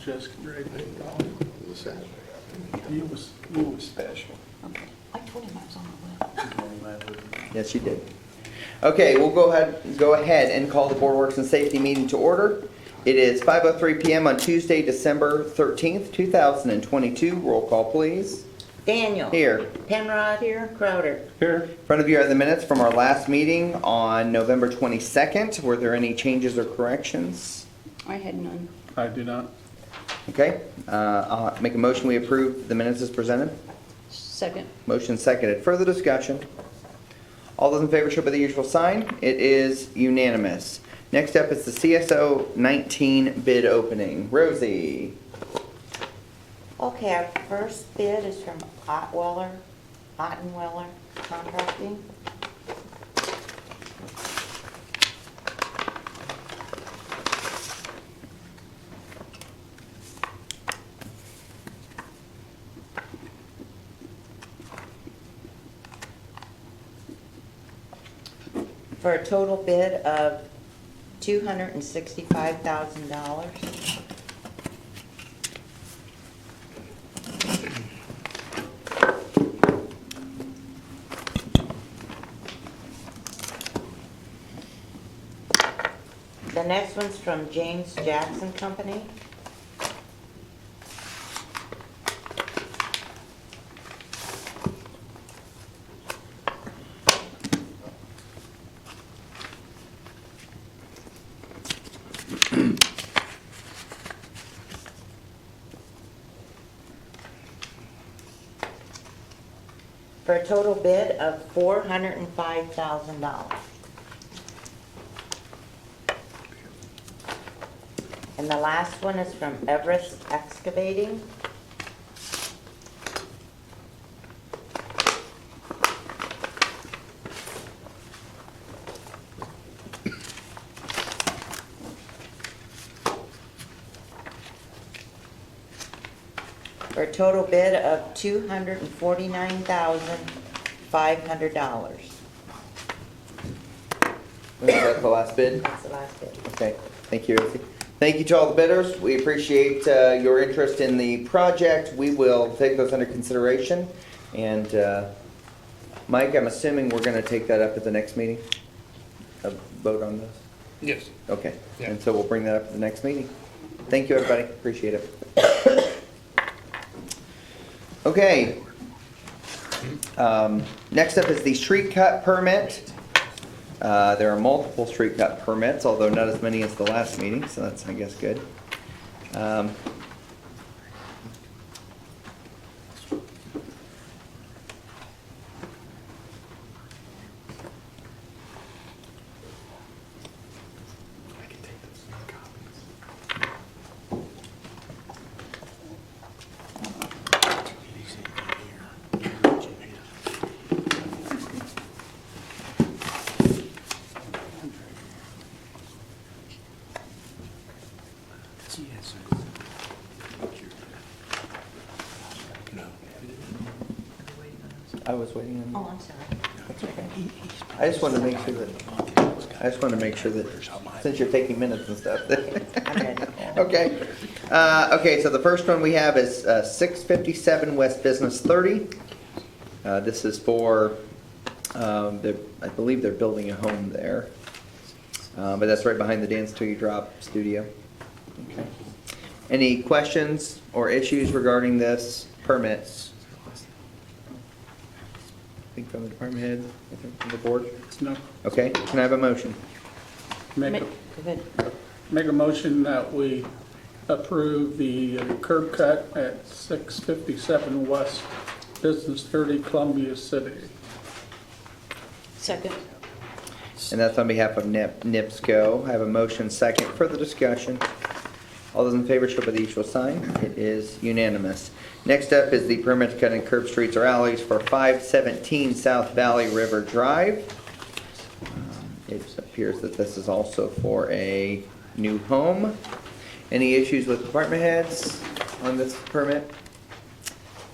Jessica Gray paid off. It was Saturday. You was special. Okay. I told him I was on the web. Yes, you did. Okay, we'll go ahead and call the Board Works and Safety meeting to order. It is 5:03 PM on Tuesday, December 13th, 2022. Roll call, please. Daniel. Here. Penrod. Here. Crowder. Here, In front of you are the minutes from our last meeting on November 22nd. Were there any changes or corrections? I had none. I do not. Okay, I'll make a motion, we approve the minutes as presented. Second. Motion seconded. Further discussion? All those in favor show by the usual sign. It is unanimous. Next up is the CSO 19 bid opening. Rosie. Okay, our first bid is from Ottenweller Contracting. For a total bid of $265,000. The next one's from James Jackson Company. For a total bid of $405,000. And the last one is from Everest Excavating. For a total bid of $249,500. Was that the last bid? That's the last bid. Okay, thank you, Rosie. Thank you to all the bidders. We appreciate your interest in the project. We will take those under consideration. And Mike, I'm assuming we're going to take that up at the next meeting? A vote on this? Yes. Okay, Yeah. and so we'll bring that up at the next meeting. Thank you, everybody. Appreciate it. Okay. Next up is the street cut permit. There are multiple street cut permits, although not as many as the last meeting, so that's, I guess, good. I was waiting on you. Oh, I'm sorry. I just wanted to make sure that, since you're taking minutes and stuff. I'm ready. Okay. Okay, so the first one we have is 657 West Business 30. This is for, I believe they're building a home there. But that's right behind the Dance Till You Drop studio. Okay. Any questions or issues regarding this permits? I think from the department head, I think from the board. No. Okay, can I have a motion? Make Good. a motion that we approve the curb cut at 657 West Business 30, Columbia City. Second. And that's on behalf of NIPSCO. I have a motion second. Further discussion. All those in favor show by the usual sign. It is unanimous. Next up is the permit to cut in curb streets or alleys for 517 South Valley River Drive. It appears that this is also for a new home. Any issues with department heads on this permit?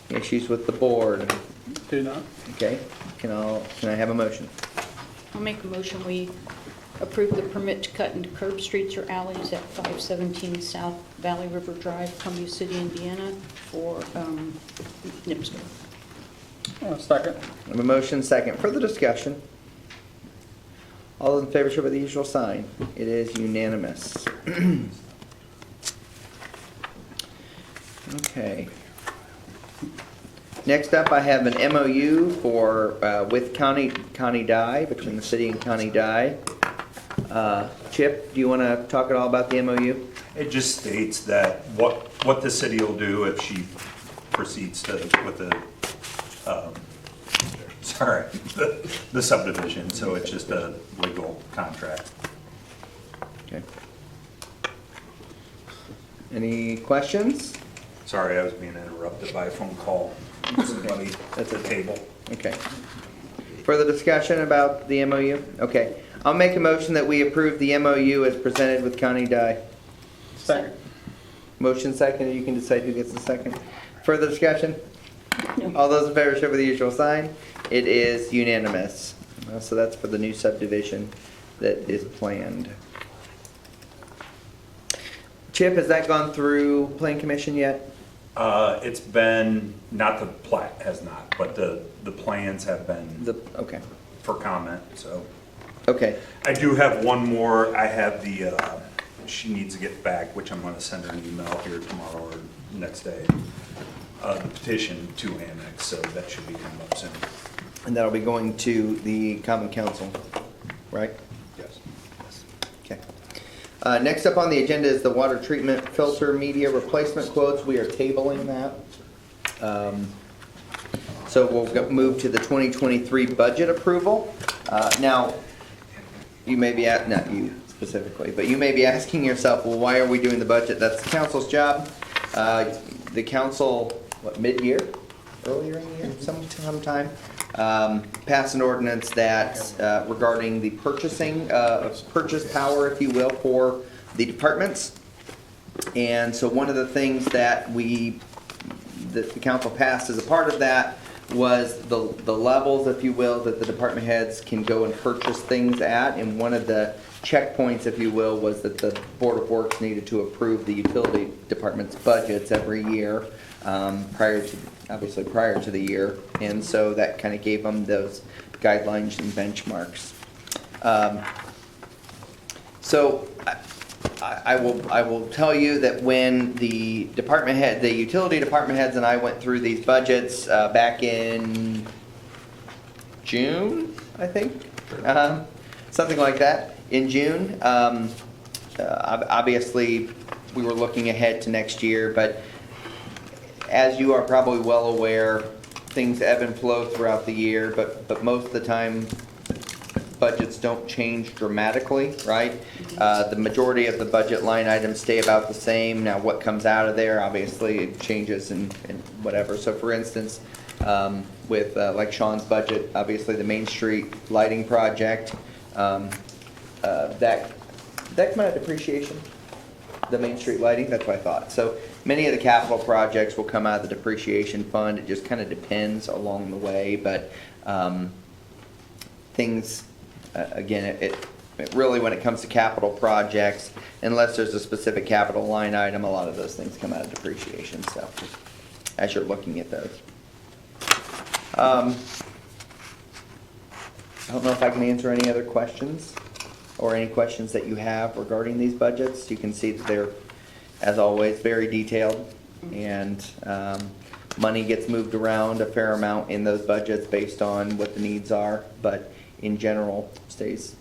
Issues with the board? Do not. Okay, can I have a motion? I'll make a motion, we approve the permit to cut into curb streets or alleys at 517 South Valley River Drive, Columbia City, Indiana, for NIPSCO. Second. I have a motion second. Further discussion? All those in favor show by the usual sign. It is unanimous. Okay. Next up, I have an MOU for, with Connie Dye, between the city and Connie Dye. Chip, do you want to talk at all about the MOU? It just states that what the city will do if she proceeds to, with the, the subdivision, so it's just a legal contract. Okay. Any questions? Sorry, I was being interrupted by a phone call from somebody at the table. Okay. Further discussion about the MOU? Okay. I'll make a motion that we approve the MOU as presented with Connie Dye. Second. Motion second, you can decide who gets the second. Further discussion? No. All those in favor show by the usual sign. It is unanimous. So that's for the new subdivision that is planned. Chip, has that gone through Plan Commission yet? It's been, not the plat has not, but the plans have been Okay. for comment, so. Okay. I do have one more, I have the, she needs to get back, which I'm gonna send her an email here tomorrow or next day. The petition to annex, so that should be coming up soon. And that'll be going to the Common Council, right? Yes. Okay. Next up on the agenda is the water treatment filter media replacement quotes. We are tabling that. So we'll move to the 2023 budget approval. Now, you may be not you specifically, but you may be asking yourself, well, why are we doing the budget? That's the council's job. The council, mid-year, earlier in the year, sometime, passed an ordinance that regarding the purchasing, purchase power, if you will, for the departments. And so one of the things that the council passed as a part of that was the levels, if you will, that the department heads can go and purchase things at. And one of the checkpoints, if you will, was that the Board of Works needed to approve the utility department's budgets every year, prior to the year. And so that kind of gave them those guidelines and benchmarks. So I will tell you that when the utility department heads and I went through these budgets back in June, I think, something like that, in June. Obviously, we were looking ahead to next year, but as you are probably well aware, things ebb and flow throughout the year, but most of the time, budgets don't change dramatically, right? The majority of the budget line items stay about the same. Now, what comes out of there, obviously, it changes and whatever. So, for instance, with like Sean's budget, obviously the Main Street lighting project, that come out of depreciation, the Main Street lighting, that's what I thought. So many of the capital projects will come out of the depreciation fund. It just kind of depends along the way, but things, again, it really, when it comes to capital projects, unless there's a specific capital line item, a lot of those things come out of depreciation, so as you're looking at those. I don't know if I can answer any other questions or any questions that you have regarding these budgets. You can see that they're, as always, very detailed, and money gets moved around a fair amount in those budgets based on what the needs are, but in general stays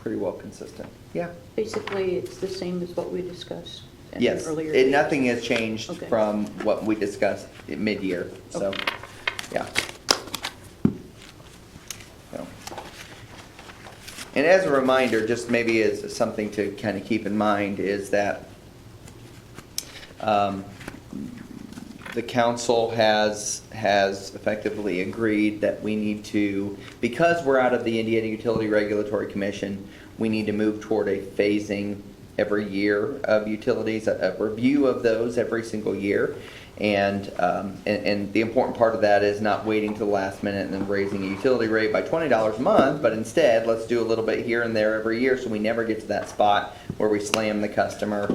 pretty well consistent. Yeah. Basically, it's the same as what we discussed Yes, earlier. nothing has changed Okay. from what we discussed at mid-year, so, Okay. yeah. So. And as a reminder, just maybe as something to kind of keep in mind, is that the council has effectively agreed that we need to, because we're out of the Indiana Utility Regulatory Commission, we need to move toward a phasing every year of utilities, a review of those every single year. And the important part of that is not waiting till the last minute and then raising a utility rate by $20 a month, but instead, let's do a little bit here and there every year so we never get to that spot where we slam the customer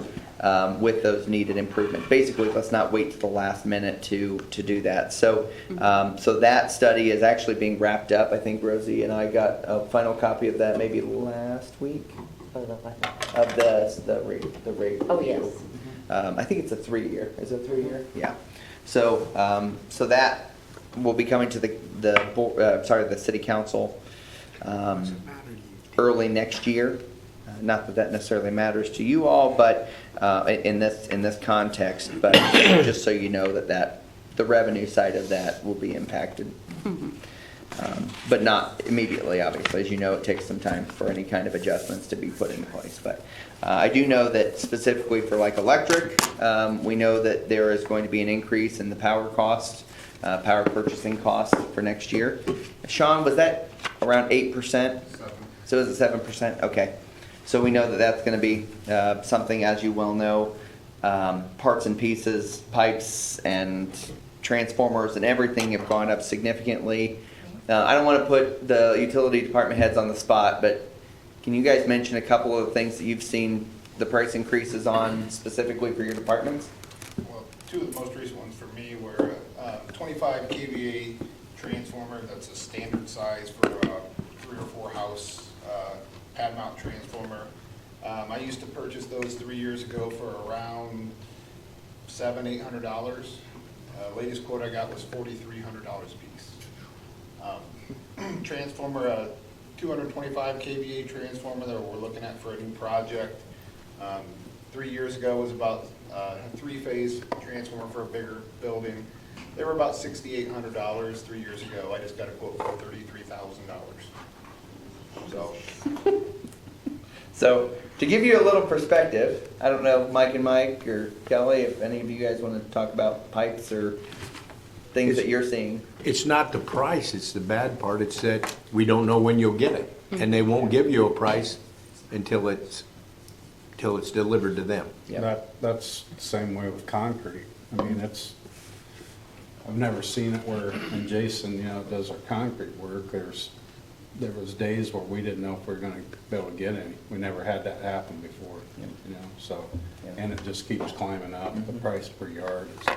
with those needed improvements. Basically, let's not wait till the last minute to do that. So, so that study is actually being wrapped up. I think Rosie and I got a final copy of that maybe last week of the rate. Oh, review. yes. I think it's a 3-year. Is it a 3-year? Yeah. So, so that will be coming to the city council early next year. Not that that necessarily matters to you all, but in this context, but just so you know that the revenue side of that will be impacted. But not immediately, obviously. As you know, it takes some time for any kind of adjustments to be put in place. But I do know that specifically for like electric, we know that there is going to be an increase in the power cost, power purchasing cost for next year. Sean, was that around 8%? So is it 7%? Okay. So we know that that's going to be something, as you well know, parts and pieces, pipes and transformers and everything have gone up significantly. I don't want to put the utility department heads on the spot, but can you guys mention a couple of things that you've seen the price increases on specifically for your departments? Well, two of the most recent ones for me were 25 kVA transformer. That's a standard size for a 3 or 4 house pad mount transformer. I used to purchase those 3 years ago for around $700-800. Latest quote I got was $4,300 a piece. Transformer, 225 kVA transformer that we're looking at for a new project. 3 years ago was about a 3-phase transformer for a bigger building. They were about $6,800 3 years ago. I just got a quote for $33,000. So to give you a little perspective, I don't know, Mike and Mike or Kelly, if any of you guys want to talk about pipes or things that you're seeing. It's not the price, it's the bad part. It's that we don't know when you'll get it. And they won't give you a price until it's delivered to them. Yep. That's the same way with concrete. I mean, I've never seen it where, and Jason, does our concrete work, there was days where we didn't know if we were gonna be able to get any. We never had that happen before, so, and it just keeps climbing up. The price per yard is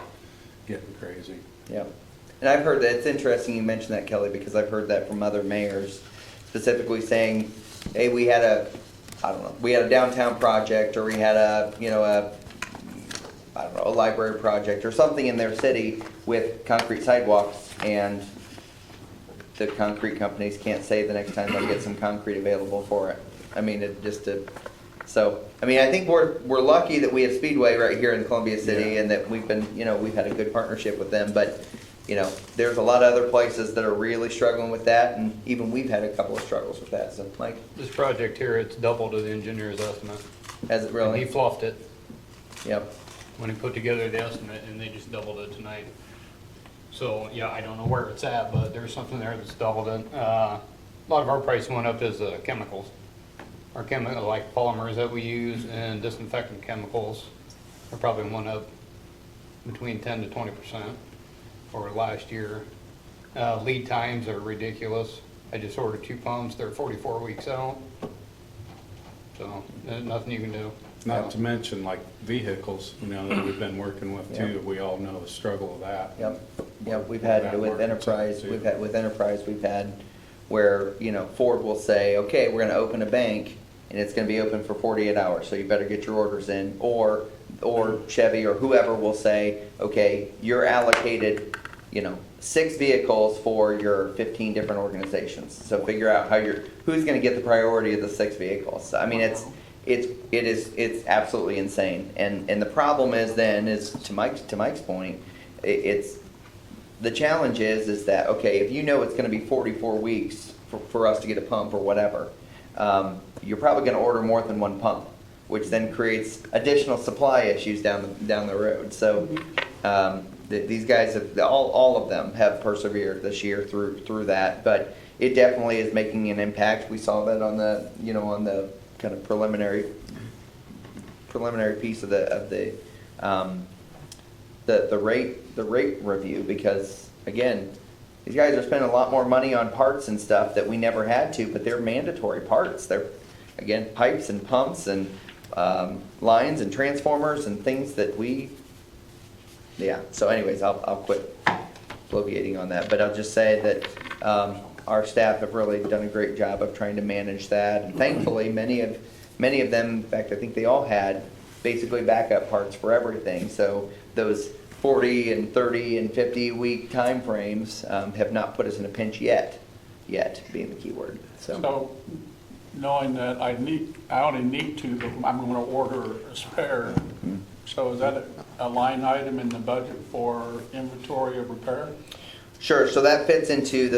getting crazy. Yep. And I've heard that, it's interesting you mentioned that, Kelly, because I've heard that from other mayors specifically saying, hey, we had a downtown project, or we had a library project or something in their city with concrete sidewalks, and the concrete companies can't say the next time they'll get some concrete available for it. I mean, I think we're lucky that we have Speedway right here in Columbia City, and that we've been, we've had a good partnership with them, but there's a lot of other places that are really struggling with that, and even we've had a couple of struggles with that. So, Mike, This project here, it's double to the engineer's estimate. has it And really? he fluffed it Yep. when he put together the estimate, and they just doubled it tonight. So, yeah, I don't know where it's at, but there's something there that's doubled it. A lot of our price went up is chemicals. Our chemical, like polymers that we use and disinfectant chemicals, are probably went up between 10 to 20% over last year. Lead times are ridiculous. I just ordered 2 pumps, they're 44 weeks out. So, there's nothing you can do. Not to mention like vehicles, that we've been working with too. We all know the struggle of that. Yep, we've had That with market's Enterprise, up, too. we've had where, Ford will say, okay, we're gonna open a bank, and it's gonna be open for 48 hours, so you better get your orders in, or Chevy or whoever will say, okay, you're allocated, 6 vehicles for your 15 different organizations, so figure out who's gonna get the priority of the 6 vehicles. I mean, it's absolutely insane, and the problem is to Mike's point, it's the challenge is that, okay, if it's gonna be 44 weeks for us to get a pump or whatever, you're probably gonna order more than 1 pump, which then creates additional supply issues down the road. So, these guys all of them have persevered this year through that, but it definitely is making an impact. We saw that on the kind of preliminary piece of the the rate review, because again, these guys are spending a lot more money on parts and stuff that we never had to, but they're mandatory parts. They're, again, pipes and pumps and lines and transformers and things that we, yeah. So anyways, I'll quit bloviating on that, but I'll just say that our staff have really done a great job of trying to manage that. And thankfully, many of them, in fact, I think they all had basically backup parts for everything. So those 40 and 30 and 50 week timeframes have not put us in a pinch yet being the key word. So knowing that I only need two, but I'm going to order a spare. So is that a line item in the budget for inventory of repair? Sure, so that fits into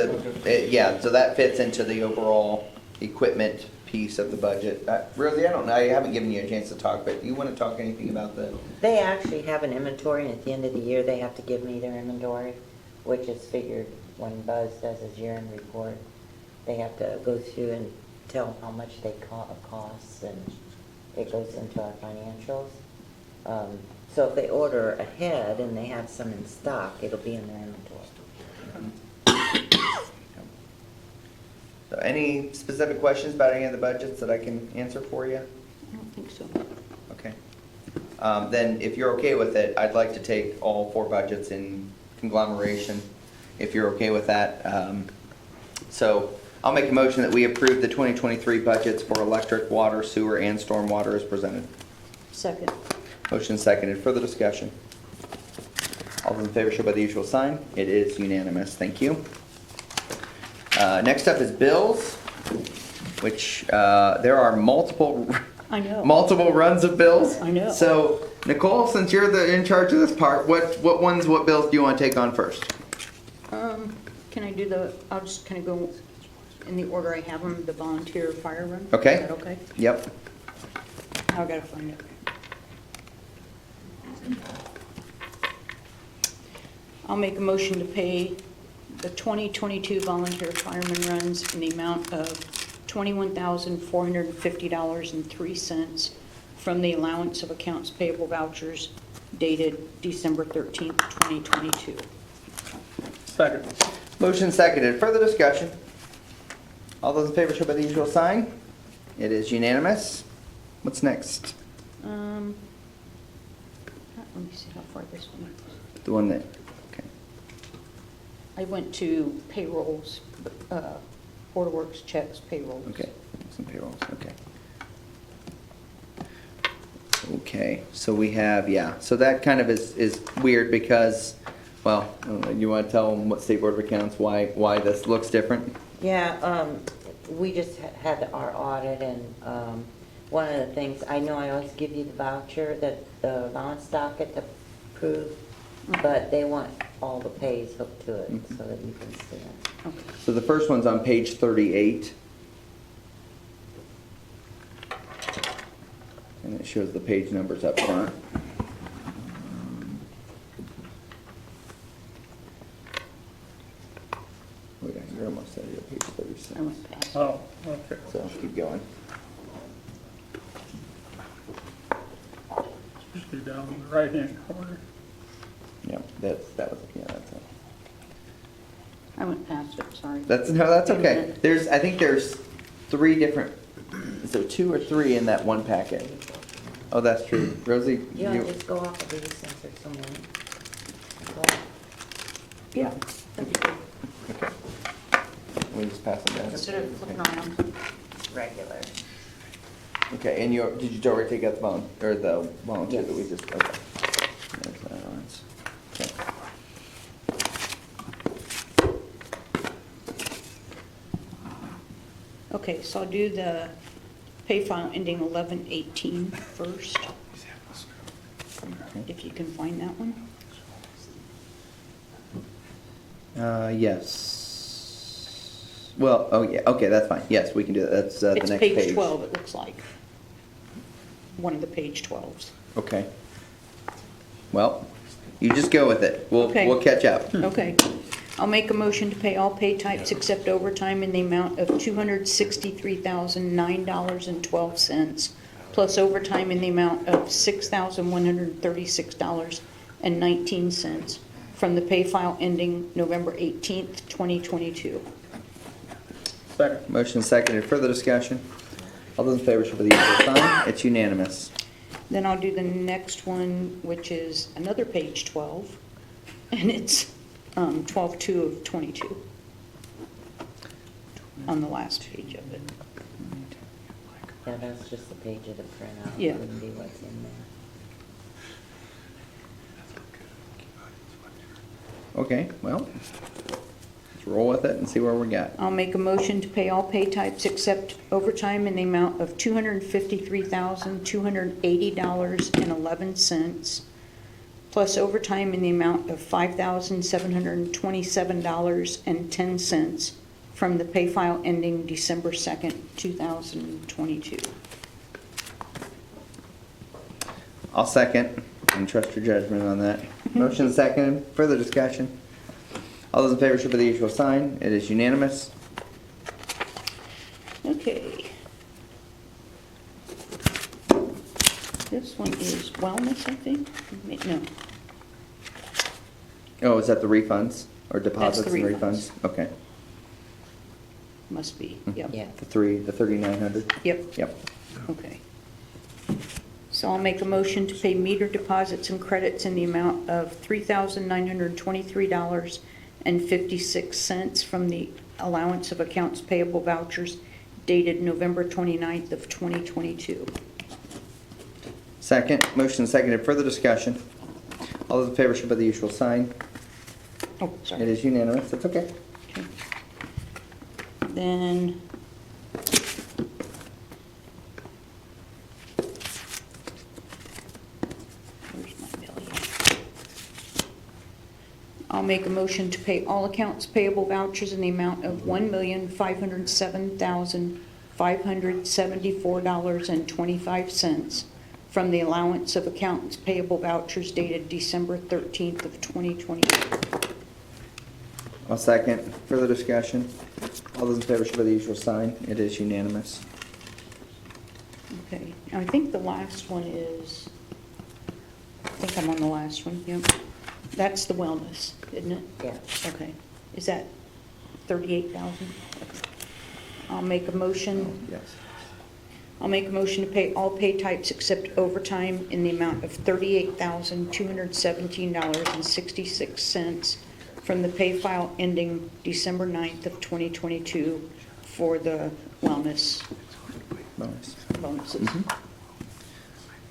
so that fits into the overall equipment piece of the budget. Rosie, I haven't given you a chance to talk, but do you want to talk anything about the? They actually have an inventory, and at the end of the year, they have to give me their inventory, which is figured when Buzz does his year-end report. They have to go through and tell how much they cost, and it goes into our financials. So if they order ahead and they have some in stock, it'll be in their inventory. So any specific questions about any of the budgets that I can answer for you? I don't think so. Okay. Then if you're okay with it, I'd like to take all 4 budgets in conglomeration, if you're okay with that. So I'll make a motion that we approve the 2023 budgets for electric, water, sewer, and stormwater as presented. Second. Motion seconded. Further discussion? All those in favor show by the usual sign. It is unanimous. Thank you. Next up is bills, which there are multiple I know. multiple runs of bills. I know. So Nicole, since you're in charge of this part, what bills do you want to take on first? Can I do I'll just kind of go in the order I have them, the volunteer fire run? Okay. Is that okay? Yep. I've got to find it. I'll make a motion to pay the 2022 volunteer fireman runs in the amount of $21,450.03 from the allowance of accounts payable vouchers dated December 13th, 2022. Second. Motion seconded. Further discussion? All those in favor show by the usual sign. It is unanimous. What's next? Let me see how far this one is. The one that, okay. I went to payrolls, Board of Works checks, payrolls. Okay, some payrolls, okay. Okay, so we have, so that kind of is weird because, well, you want to tell them what State Board of Accounts, why this looks different? Yeah, we just had our audit, and one of the things, I know I always give you the voucher that the allowance docket to approve, but they want all the pays hooked to it so that you can see it. Okay. So the first one's on page 38. And it shows the page numbers up front. Wait, you're almost at page 36. I went past. Oh, okay. So keep going. Should be down in the right-hand corner. Yeah, that's it. I went past it, sorry. That's okay. I think there's 3 different, is there 2 or 3 in that one packet? Oh, that's true. Rosie, You want to just go off of these since there's so many? Go off. Yeah. that'd be good. okay. We just pass them down. Instead of flipping around. Regular. Okay, and did you already take out the volunteer Yes. that we just, okay. There's that one. Okay. Okay, so I'll do the pay file ending 11/18 first. If you can find that one. Yes. Well, oh yeah, okay, that's fine. Yes, we can do that. That's the next page. It's page 12, it looks like. One of the page 12s. Okay. Well, you just go with it. We'll Okay. catch up. Okay. I'll make a motion to pay all pay types except overtime in the amount of $263,009.12, plus overtime in the amount of $6,136 $1,022,000.19 from the pay file ending November 18th, 2022. Second. Motion seconded. Further discussion? All those in favor show by the usual sign. It's unanimous. Then I'll do the next one, which is another page 12, and it's 12/2 of 22 on the last page of it. Yeah, that's just the page of the printout. Yeah. It wouldn't be what's in there. Okay, well, let's roll with it and see where we got. I'll make a motion to pay all pay types except overtime in the amount of $253,280.11, plus overtime in the amount of $5,727.10 from the pay file ending December 2nd, 2022. I'll second and trust your judgment on that. Motion seconded. Further discussion? All those in favor show by the usual sign. It is unanimous. Okay. This one is wellness, I think? No, Oh, is that the refunds or deposits the and refunds. refunds? Okay. must be, yep. Yeah. The 3,900? Yep, Yep. okay. So I'll make a motion to pay meter deposits and credits in the amount of $3,923.56 from the allowance of accounts payable vouchers dated November 29th of 2022. Second. Motion seconded. Further discussion? All those in favor show by the usual sign. Oh, It sorry. is unanimous. That's okay. Okay. Then where's my bill here? I'll make a motion to pay all accounts payable vouchers in the amount of $1,507,574.25 from the allowance of accounts payable vouchers dated December 13th of 2022. I'll second. Further discussion? All those in favor show by the usual sign. It is unanimous. Okay, I think the last one is, I think I'm on the last one, yep. That's the wellness, isn't it? Yeah. Okay, is that 38,000? I'll make a motion, Yes. I'll make a motion to pay all pay types except overtime in the amount of $38,217.66 from the pay file ending December 9th of 2022 for the wellness Bonus. bonuses.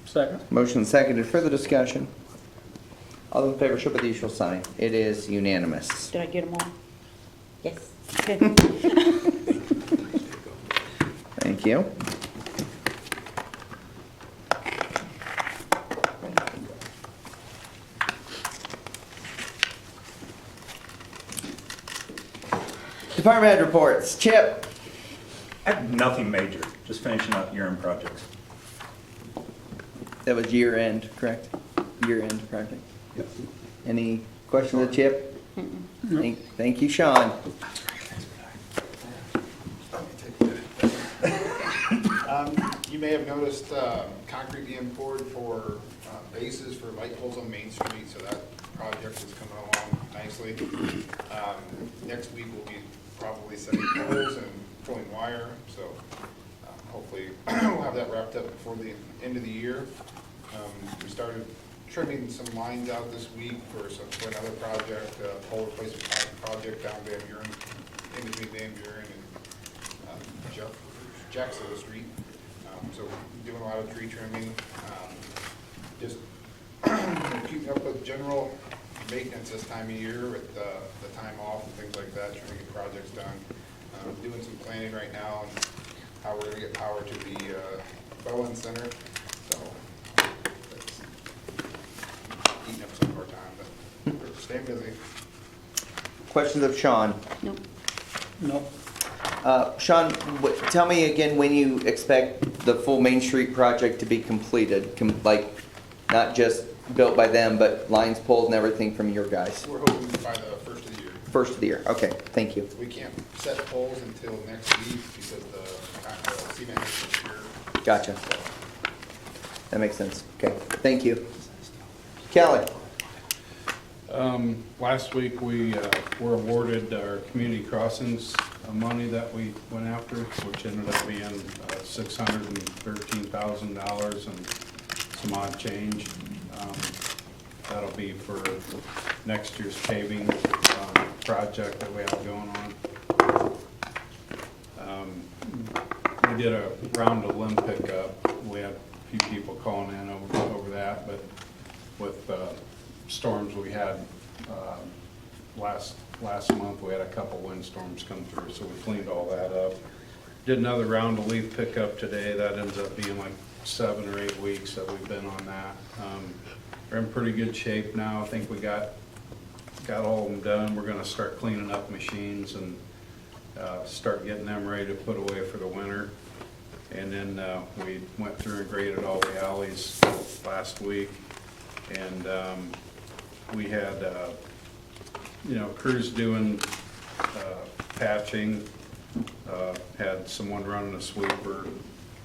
Second. Motion seconded. Further discussion? All those in favor show by the usual sign. It is unanimous. Did I get them all? Yes. Okay. Thank you. Department head reports. Chip. I have nothing major, just finishing up year-end projects. That was year end, correct? Year end project. Any questions of Chip? Thank you, Sean. You may have noticed concrete being poured for bases for light poles on Main Street, so that project is coming along nicely. Next week we'll be probably setting poles and pulling wire, so hopefully we'll have that wrapped up before the end of the year. We started trimming some lines out this week for another project, pole replacement project down Van Buren, in between Van Buren and Jacksonville Street. So doing a lot of tree trimming, just keeping up with general maintenance this time of year with the time off and things like that, trying to get projects done. Doing some planning right now on how we're gonna get power to the Bowen Center, so that's eating up some of our time, but we're staying busy. Questions of Sean. Nope. Nope. Sean, tell me again when you expect the full Main Street project to be completed, like not just built by them, but lines pulled and everything from your guys. We're hoping by the first of the year. First of the year. Okay, thank you. We can't set poles until next week because the cement is here. Gotcha. So, That makes sense. Okay, thank you. Kelly. Last week, we were awarded our community crossings money that we went after, which ended up being $613,000 and some odd change. That'll be for next year's paving project that we have going on. We did a round of limb pickup. We had a few people calling in over that, but with storms we had last month, we had a couple windstorms come through, so we cleaned all that up. Did another round of leaf pickup today. That ends up being like 7 or 8 weeks that we've been on that. We're in pretty good shape now. I think we got all of them done. We're gonna start cleaning up machines and start getting them ready to put away for the winter. And then we went through and graded all the alleys last week. And we had, crews doing patching, had someone running a sweeper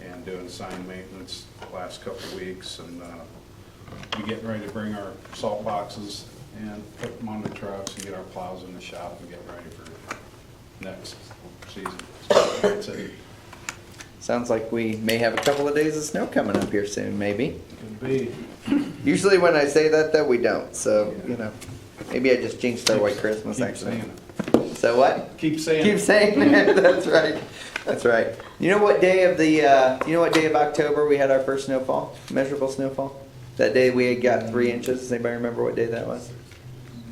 and doing sign maintenance the last couple of weeks. And we're getting ready to bring our salt boxes and put them on the trucks and get our plows in the shop and get ready for next season. So that's it. Sounds like we may have a couple of days of snow coming up here soon, maybe. Could be. Usually when I say that, though, we don't, so, maybe I just jinxed our white Christmas, Keep actually. saying So what? it. Keep saying Keep it. saying that, that's right, that's right. You know what day of October we had our first snowfall, measurable snowfall? That day we had got 3 inches, does anybody remember what day that was?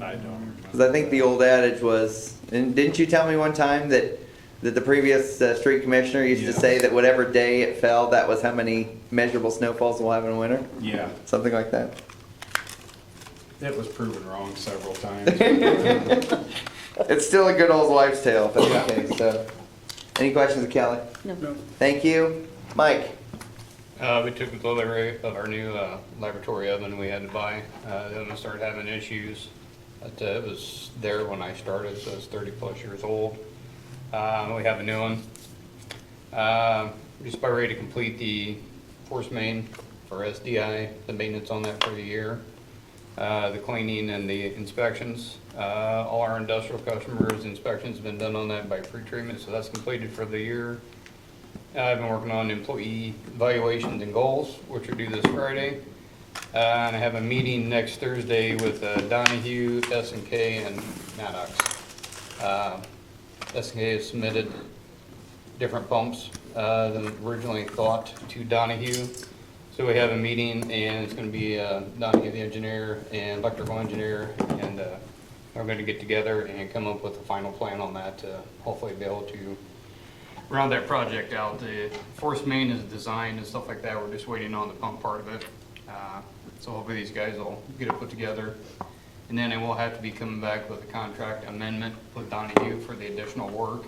I don't remember. Because I think the old adage was, and didn't you tell me one time that the previous street commissioner used to Yeah. say that whatever day it fell, that was how many measurable snowfalls we'll have in winter? Yeah, Something like that? it was proven wrong several times. It's still a good old wives' tale, if that's Yeah. okay, so. Any questions of Kelly? No. Thank you. Mike? We took delivery of our new laboratory oven we had to buy. The oven started having issues. But, it was there when I started, so it's 30-plus years old. We have a new one. Just about ready to complete the force main for SDI, the maintenance on that for the year, the cleaning and the inspections. All our industrial customers' inspections have been done on that by pre-treatment, so that's completed for the year. I've been working on employee evaluations and goals, which are due this Friday. And I have a meeting next Thursday with Donahue, S&K, and Maddox. S&K has submitted different pumps than originally thought to Donahue. So we have a meeting, and it's going to be Donahue, the engineer, and electrical engineer, and we're going to get together and come up with a final plan on that to hopefully be able to round that project out. The force main is designed and stuff like that. We're just waiting on the pump part of it. So hopefully these guys will get it put together. And then it will have to be coming back with a contract amendment with Donahue for the additional work.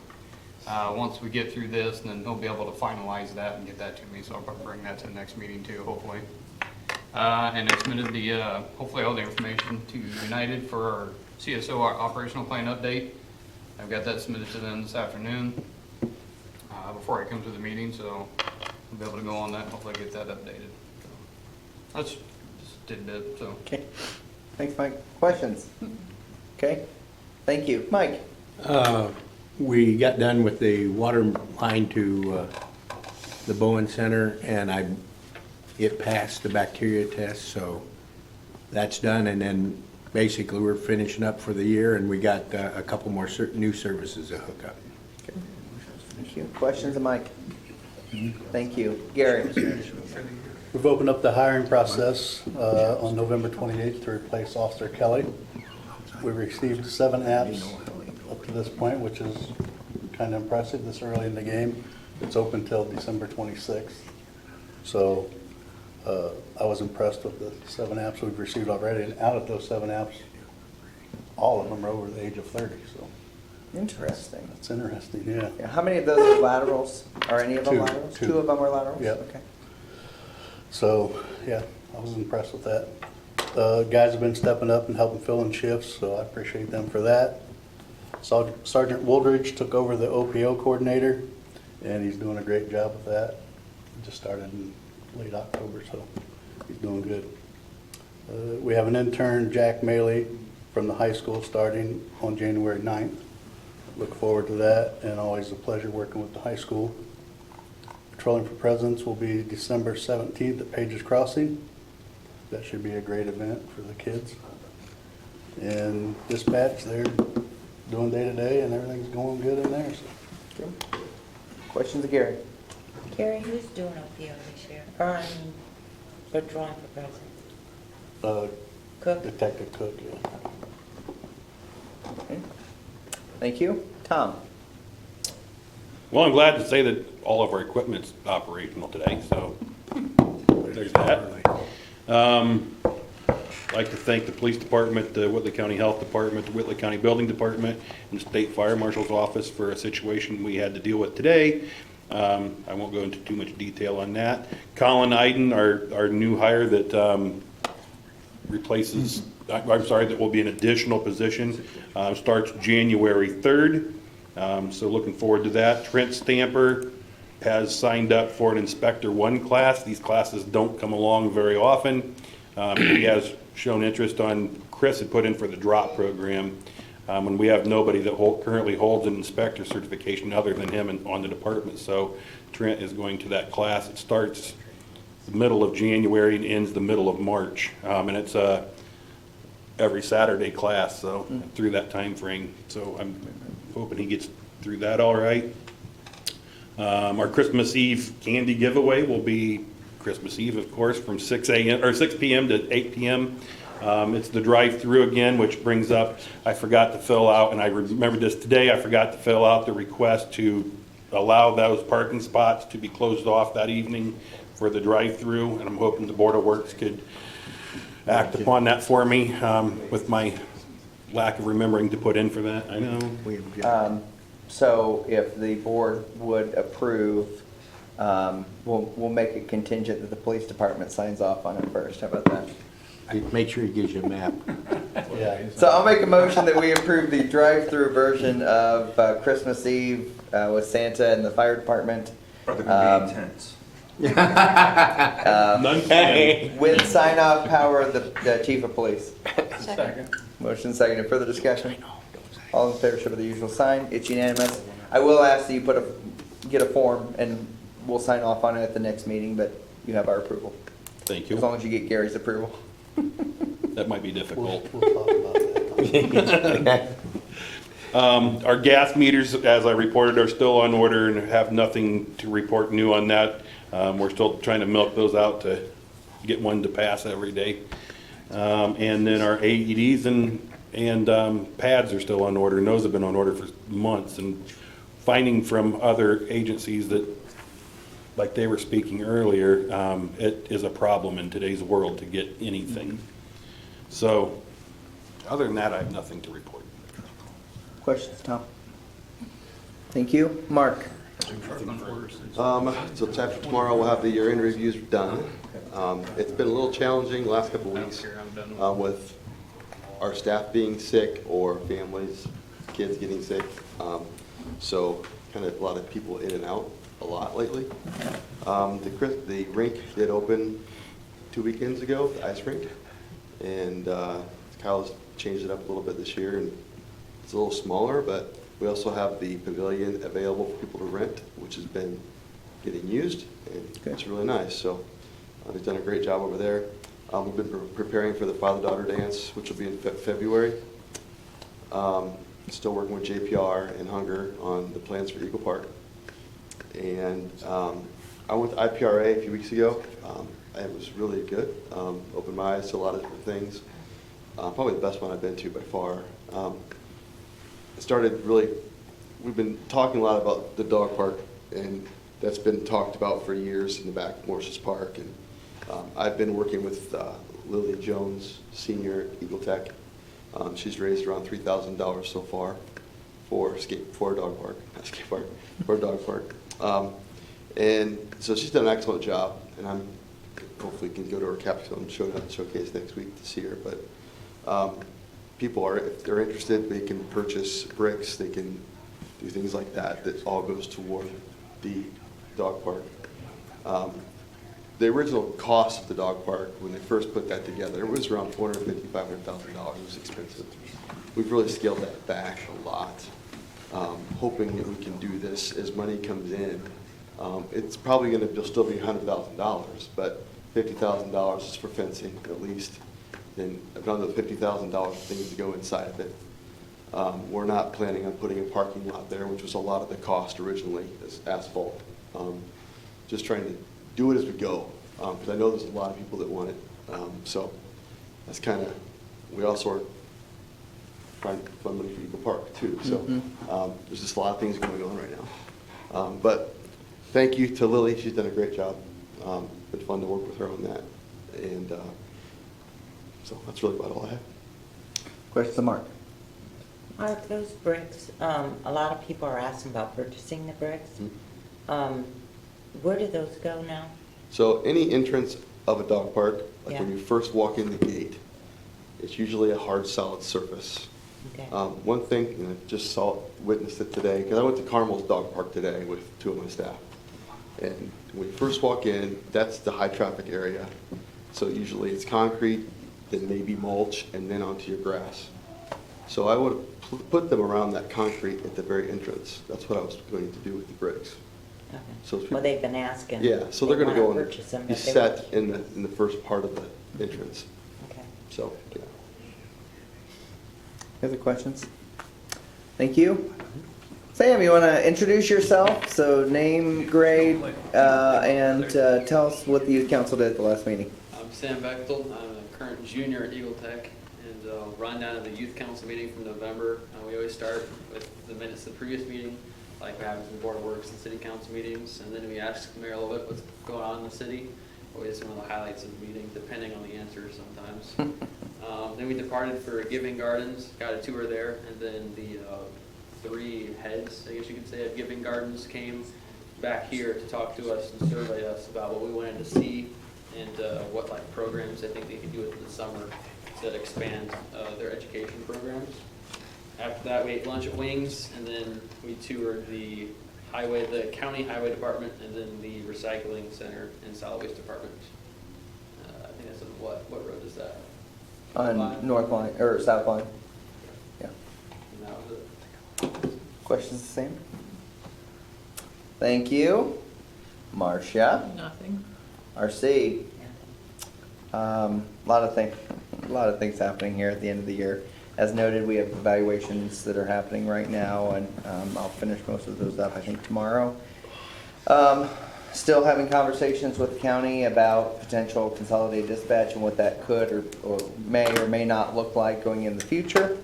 Once we get through this, then he'll be able to finalize that and get that to me. So I'll probably bring that to the next meeting too, hopefully. And I submitted hopefully all the information to United for our CSO operational plan update. I've got that submitted to them this afternoon before I come to the meeting, so I'll be able to go on that and hopefully get that updated. So that's just a tidbit, so. Okay. Thanks, Mike. Questions? Okay. Thank you. Mike? We got done with the water line to the Bowen Center, and it passed the bacteria test, so that's done. And then basically we're finishing up for the year, and we got a couple more new services to hook up. Thank you. Questions of Mike? Thank you. Gary? We've opened up the hiring process on November 28th to replace Officer Kelly. We've received 7 apps up to this point, which is kind of impressive this early in the game. It's open till December 26th. So I was impressed with the 7 apps we've received already. And out of those 7 apps, all of them are over the age of 30. So Interesting. that's interesting, yeah. Yeah, how many of those are laterals? Are any of them Two. laterals? Two. 2 of them are laterals? Yep. Okay. So, yeah, I was impressed with that. Guys have been stepping up and helping fill in shifts, so I appreciate them for that. Sergeant Woolridge took over the OPO coordinator, and he's doing a great job with that. He just started in late October, so he's doing good. We have an intern, Jack Maley, from the high school starting on January 9th. Look forward to that, and always a pleasure working with the high school. Patrolling for Presidents will be December 17th at Pages Crossing. That should be a great event for the kids. And dispatch, they're doing day-to-day, and everything's going good in there, so. Questions of Gary? Gary, who's doing OPO this year? Or, I mean, for drawing for president? Cook? Detective Cook, yeah. Okay. Thank you. Tom? Well, I'm glad to say that all of our equipment's operational today, so there's that. I'd like to thank the police department, the Whitley County Health Department, the Whitley County Building Department, and the State Fire Marshal's Office for a situation we had to deal with today. I won't go into too much detail on that. Colin Iden, our new hire that replaces, I'm sorry, that will be an additional position, starts January 3rd. So looking forward to that. Trent Stamper has signed up for an Inspector 1 class. These classes don't come along very often. He has shown interest on, Chris had put in for the DROP program, and we have nobody that currently holds an inspector certification other than him on the department. So Trent is going to that class. It starts the middle of January and ends the middle of March. And it's every Saturday class, so through that time frame. So I'm hoping he gets through that all right. Our Christmas Eve candy giveaway will be Christmas Eve, of course, from 6 p.m. to 8 p.m. It's the drive-through again, which brings up, I forgot to fill out, and I remembered this today, I forgot to fill out the request to allow those parking spots to be closed off that evening for the drive-through, and I'm hoping the Board of Works could act upon that for me, with my lack of remembering to put in for that, I know. So if the board would approve, we'll make it contingent that the police department signs off on it first. How about that? Make sure he gives you a map. Yeah. So I'll make a motion that we approve the drive-through version of Christmas Eve with Santa and the fire department. Are there gonna be tents? None can. With sign-off power of the chief of police. Second. Motion seconded. Further discussion? All in favor, show by the usual sign. It's unanimous. I will ask that you get a form, and we'll sign off on it at the next meeting, but you have our approval. Thank As you. long as you get Gary's approval. That might be difficult. We'll talk about that. Our gas meters, as I reported, are still on order and have nothing to report new on that. We're still trying to milk those out to get one to pass every day. And then our AEDs and pads are still on order, and those have been on order for months. And finding from other agencies that, like they were speaking earlier, it is a problem in today's world to get anything. So, other than that, I have nothing to report. Questions, Tom? Thank you. Mark? So it's after tomorrow, we'll have the year-end reviews done. It's been a little challenging the last couple of weeks with our staff being sick or families, kids getting sick. So kind of a lot of people in and out a lot lately. The rink did open 2 weekends ago, the ice rink. And Kyle's changed it up a little bit this year, and it's a little smaller, but we also have the pavilion available for people to rent, which has been getting used, and it's really nice. So he's done a great job over there. We've been preparing for the father-daughter dance, which will be in February. Still working with JPR and Hunger on the plans for Eagle Park. And I went to IPRA a few weeks ago. It was really good. Opened my eyes to a lot of different things. Probably the best one I've been to by far. It started really, we've been talking a lot about the dog park, and that's been talked about for years in the back of Morse's Park. And I've been working with Lily Jones, senior at Eagle Tech. She's raised around $3,000 so far for a dog park, not skate park, for a dog park. And so she's done an excellent job, and I'm hopefully can go to her capstone showcase next week to see her. But people are, if they're interested, they can purchase bricks, they can do things like that. That all goes toward the dog park. the original cost of the dog park, when they first put that together, it was around $450,000, $500,000. It was expensive. We've really scaled that back a lot, hoping that we can do this as money comes in. It's probably going to still be $100,000, but $50,000 is for fencing at least. Then another $50,000 things to go inside of it. We're not planning on putting a parking lot there, which was a lot of the cost originally, as asphalt. Just trying to do it as we go, because I know there's a lot of people that want it. So that's kind of, we also are trying to fund money for Eagle Park too. So there's just a lot of things going on right now. But thank you to Lily. She's done a great job. Been fun to work with her on that. And so that's really about all I have. Questions to Mark? Mark, those bricks, a lot of people are asking about purchasing the bricks. Where do those go now? So any entrance of a dog park, like when Yeah. you first walk in the gate, it's usually a hard, solid surface. Okay. One thing, and I just witnessed it today, because I went to Carmel's dog park today with 2 of my staff. And when you first walk in, that's the high traffic area. So usually it's concrete, then maybe mulch, and then onto your grass. So I would have put them around that concrete at the very entrance. That's what I was going to do with the bricks. Okay. So Well, they've been asking. yeah, so they're going to They go wanna and purchase them, be but they set won't. in the first part of the entrance. Okay. So, yeah. Any other questions? Thank you. Sam, you want to introduce yourself? So name, grade, and tell us what the youth council did at the last meeting. I'm Sam Bechtel. I'm a current junior at Eagle Tech, and rundown of the youth council meeting from November. We always start with the minutes of the previous meeting, like we have in the Board of Works and City Council meetings, and then we ask Mayor a little bit what's going on in the city. Always one of the highlights of the meeting, depending on the answers sometimes. Then we departed for Giving Gardens, got a tour there, and then the 3 heads, I guess you could say, of Giving Gardens came back here to talk to us and survey us about what we wanted to see and what like programs I think they could do within the summer that expand their education programs. After that, we ate lunch at Wings, and then we toured the county highway department, and then the recycling center and solid waste department. I think that's on what road is that? On North Line, or South Line? Yeah. And that was it. Questions the same? Thank you. Marcia? Nothing. RC? A lot of things happening here at the end of the year. As noted, we have evaluations that are happening right now, and I'll finish most of those up, I think, tomorrow. Still having conversations with the county about potential consolidated dispatch and what that could or may or may not look like going in the future.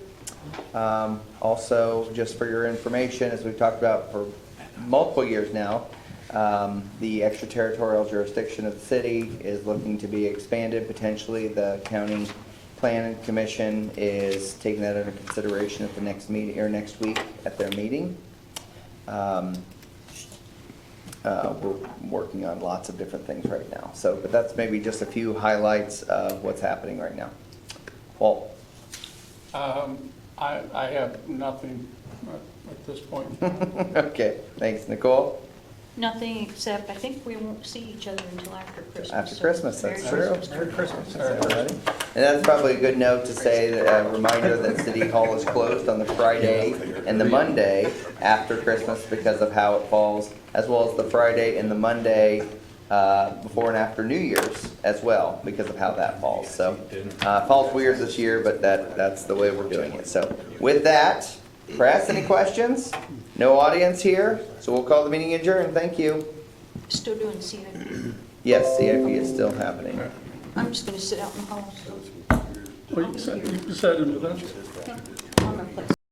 Also, just for your information, as we've talked about for multiple years now, the extraterritorial jurisdiction of the city is looking to be expanded. Potentially, the county planning commission is taking that under consideration at the next meeting or next week at their meeting. We're working on lots of different things right now. So, but that's maybe just a few highlights of what's happening right now. Walt? I have nothing at this point. Okay, thanks. Nicole? Nothing except, I think we won't see each other until after Christmas. After so Christmas, that's Merry true. Christmas. Merry Christmas, everybody. And that's probably a good note to say, that a reminder that City Hall is closed on the Friday and the Monday after Christmas because of how it falls, as well as the Friday and the Monday before and after New Year's as well, because of how that falls. So, falls weird this year, but that's the way we're doing it. So, with that, press, any questions? No audience here, so we'll call the meeting adjourned. Thank you. Still doing CIP. Yes, CIP is still happening. I'm just gonna sit out in the hall. Well, you said in the budget.